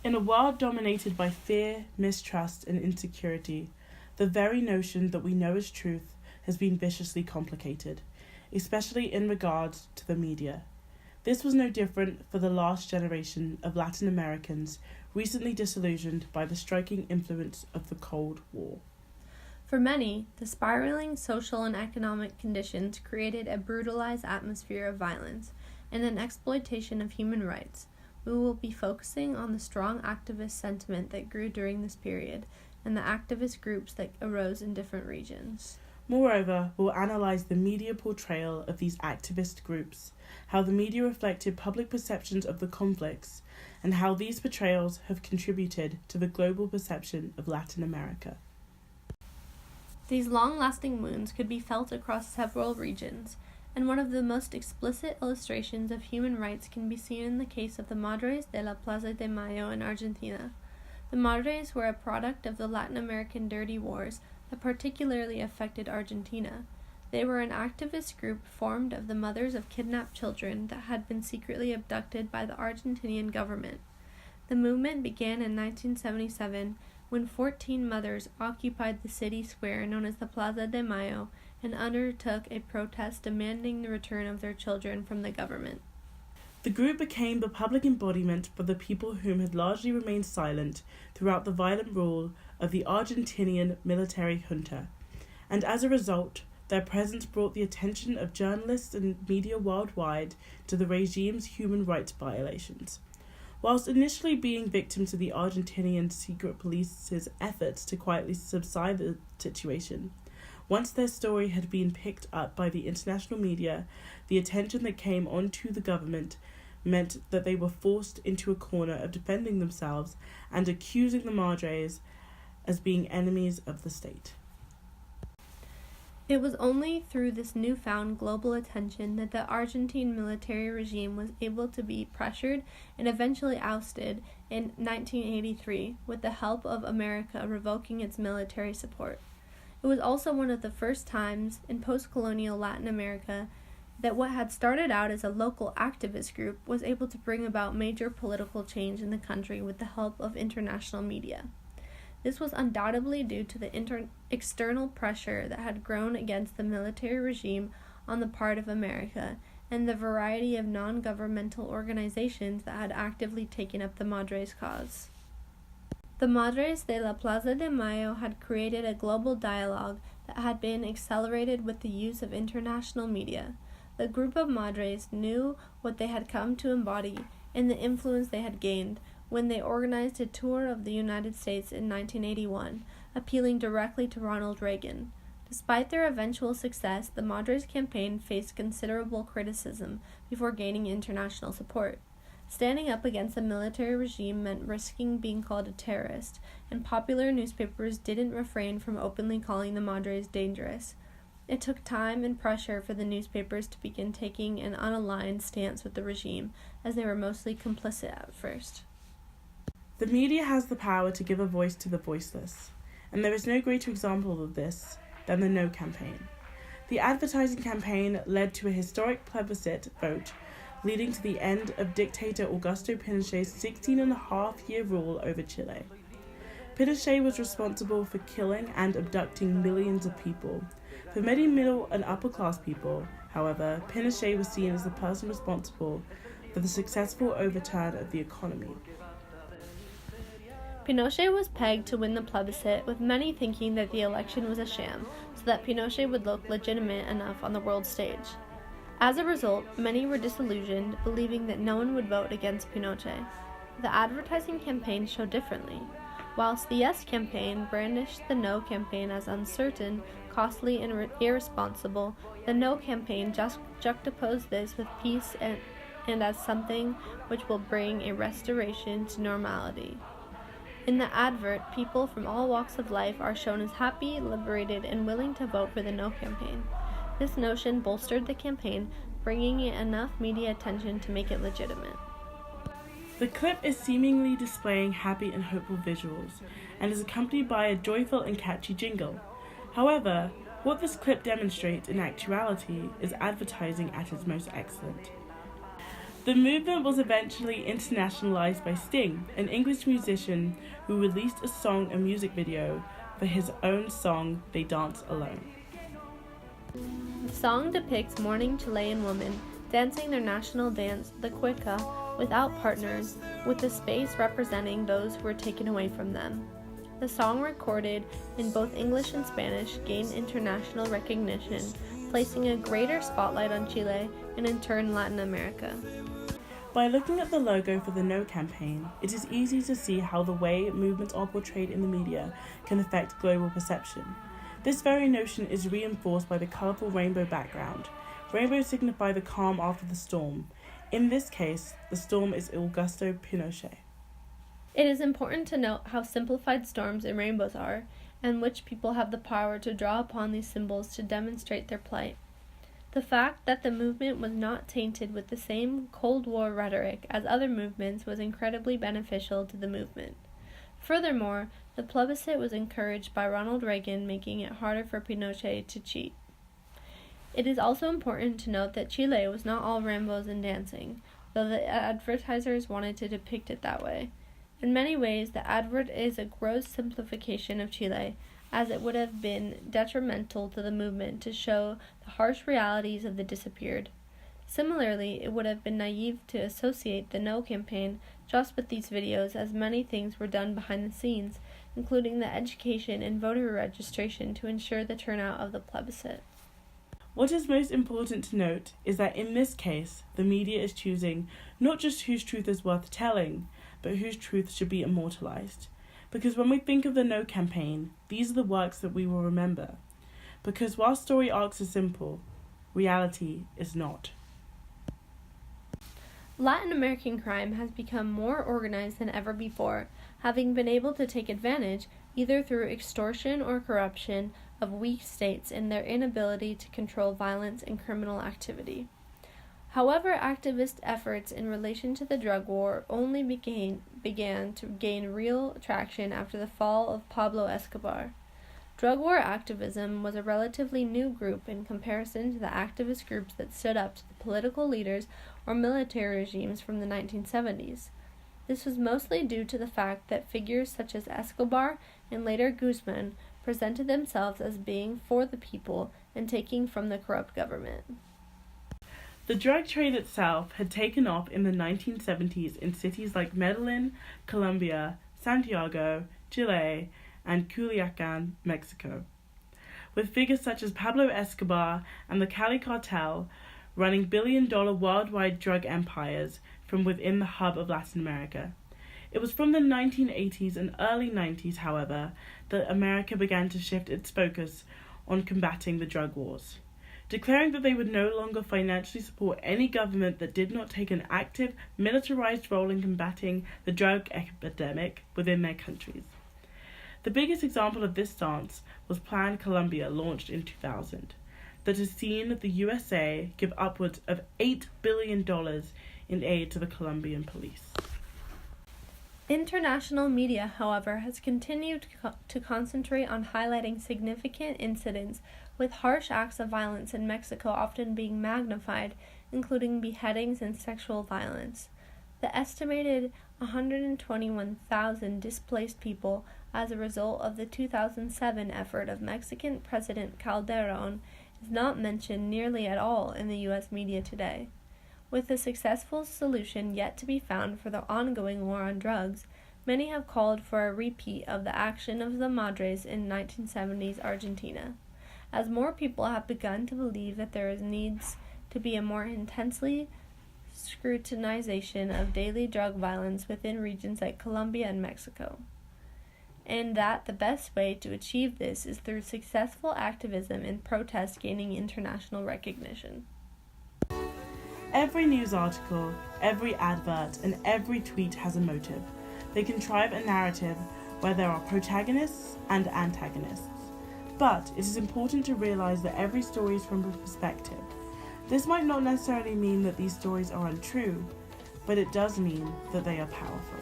In a world dominated by fear, mistrust, and insecurity, the very notion that we know is truth has been viciously complicated, especially in regards to the media. This was no different for the last generation of Latin Americans recently disillusioned by the striking influence of the Cold War. For many, the spiraling social and economic conditions created a brutalized atmosphere of violence and an exploitation of human rights. We will be focusing on the strong activist sentiment that grew during this period and the activist groups that arose in different regions. Moreover, we'll analyse the media portrayal of these activist groups, how the media reflected public perceptions of the conflicts, and how these portrayals have contributed to the global perception of Latin America. These long-lasting wounds could be felt across several regions, and one of the most explicit illustrations of human rights can be seen in the case of the Madres de la Plaza de Mayo in Argentina. The Madres were a product of the Latin American dirty wars that particularly affected Argentina. They were an activist group formed of the mothers of kidnapped children that had been secretly abducted by the Argentinian government. The movement began in 1977 when 14 mothers occupied the city square known as the Plaza de Mayo and undertook a protest demanding the return of their children from the government. The group became the public embodiment for the people whom had largely remained silent throughout the violent rule of the Argentinian military junta, and as a result, their presence brought the attention of journalists and media worldwide to the regime's human rights violations. Whilst initially being victims of the Argentinian secret police's efforts to quietly subside the situation, once their story had been picked up by the international media, the attention that came onto the government meant that they were forced into a corner of defending themselves and accusing the Madres as being enemies of the state. It was only through this newfound global attention that the Argentine military regime was able to be pressured and eventually ousted in 1983 with the help of America revoking its military support. It was also one of the first times in post-colonial Latin America that what had started out as a local activist group was able to bring about major political change in the country with the help of international media. This was undoubtedly due to the external pressure that had grown against the military regime on the part of America and the variety of non-governmental organizations that had actively taken up the Madres cause. The Madres de la Plaza de Mayo had created a global dialogue that had been accelerated with the use of international media. The group of Madres knew what they had come to embody and the influence they had gained when they organized a tour of the United States in 1981, appealing directly to Ronald Reagan. Despite their eventual success, the Madres campaign faced considerable criticism before gaining international support. Standing up against the military regime meant risking being called a terrorist, and popular newspapers didn't refrain from openly calling the Madres dangerous. It took time and pressure for the newspapers to begin taking an unaligned stance with the regime, as they were mostly complicit at first. The media has the power to give a voice to the voiceless, and there is no greater example of this than the No campaign. The advertising campaign led to a historic plebiscite vote, leading to the end of dictator Augusto Pinochet's 16-and-a-half-year rule over Chile. Pinochet was responsible for killing and abducting millions of people. For many middle and upper-class people, however, Pinochet was seen as the person responsible for the successful overturn of the economy. Pinochet was pegged to win the plebiscite, with many thinking that the election was a sham, so that Pinochet would look legitimate enough on the world stage. As a result, many were disillusioned, believing that no one would vote against Pinochet. The advertising campaign showed differently. Whilst the Yes campaign brandished the No campaign as uncertain, costly, and irresponsible, the No campaign just juxtaposed this with peace and as something which will bring a restoration to normality. In the advert, people from all walks of life are shown as happy, liberated, and willing to vote for the No campaign. This notion bolstered the campaign, bringing it enough media attention to make it legitimate. The clip is seemingly displaying happy and hopeful visuals, and is accompanied by a joyful and catchy jingle. However, what this clip demonstrates in actuality is advertising at its most excellent. The movement was eventually internationalized by Sting, an English musician who released a song and music video for his own song, They Dance Alone. The song depicts mourning Chilean women dancing their national dance, the cueca, without partners, with the space representing those who were taken away from them. The song, recorded in both English and Spanish, gained international recognition, placing a greater spotlight on Chile and in turn Latin America. By looking at the logo for the No campaign, it is easy to see how the way movements are portrayed in the media can affect global perception. This very notion is reinforced by the colourful rainbow background. Rainbows signify the calm after the storm. In this case, the storm is Augusto Pinochet. It is important to note how simplified storms and rainbows are, and which people have the power to draw upon these symbols to demonstrate their plight. The fact that the movement was not tainted with the same Cold War rhetoric as other movements was incredibly beneficial to the movement. Furthermore, the plebiscite was encouraged by Ronald Reagan, making it harder for Pinochet to cheat. It is also important to note that Chile was not all rainbows and dancing, though the advertisers wanted to depict it that way. In many ways, the advert is a gross simplification of Chile, as it would have been detrimental to the movement to show the harsh realities of the disappeared. Similarly, it would have been naive to associate the No campaign just with these videos, as many things were done behind the scenes, including the education and voter registration to ensure the turnout of the plebiscite. What is most important to note is that in this case, the media is choosing not just whose truth is worth telling, but whose truth should be immortalized. Because when we think of the No campaign, these are the works that we will remember. Because while story arcs are simple, reality is not. Latin American crime has become more organized than ever before, having been able to take advantage, either through extortion or corruption, of weak states and their inability to control violence and criminal activity. However, activist efforts in relation to the drug war only began to gain real traction after the fall of Pablo Escobar. Drug war activism was a relatively new group in comparison to the activist groups that stood up to the political leaders or military regimes from the 1970s. This was mostly due to the fact that figures such as Escobar and later Guzman presented themselves as being for the people and taking from the corrupt government. The drug trade itself had taken off in the 1970s in cities like Medellin, Colombia, Santiago, Chile, and Culiacan, Mexico, with figures such as Pablo Escobar and the Cali cartel running billion-dollar worldwide drug empires from within the hub of Latin America. It was from the 1980s and early 90s, however, that America began to shift its focus on combating the drug wars, declaring that they would no longer financially support any government that did not take an active, militarized role in combating the drug epidemic within their countries. The biggest example of this stance was Plan Colombia, launched in 2000, that has seen the USA give upwards of $8 billion in aid to the Colombian police. International media, however, has continued to concentrate on highlighting significant incidents, with harsh acts of violence in Mexico often being magnified, including beheadings and sexual violence. The estimated 121,000 displaced people as a result of the 2007 effort of Mexican President Calderón is not mentioned nearly at all in the U.S. media today. With a successful solution yet to be found for the ongoing war on drugs, many have called for a repeat of the action of the Madres in 1970s Argentina. As more people have begun to believe that there needs to be a more intensely scrutinization of daily drug violence within regions like Colombia and Mexico, and that the best way to achieve this is through successful activism and protest gaining international recognition. Every news article, every advert, and every tweet has a motive. They contrive a narrative where there are protagonists and antagonists. But it is important to realize that every story is from a perspective. This might not necessarily mean that these stories are untrue, but it does mean that they are powerful.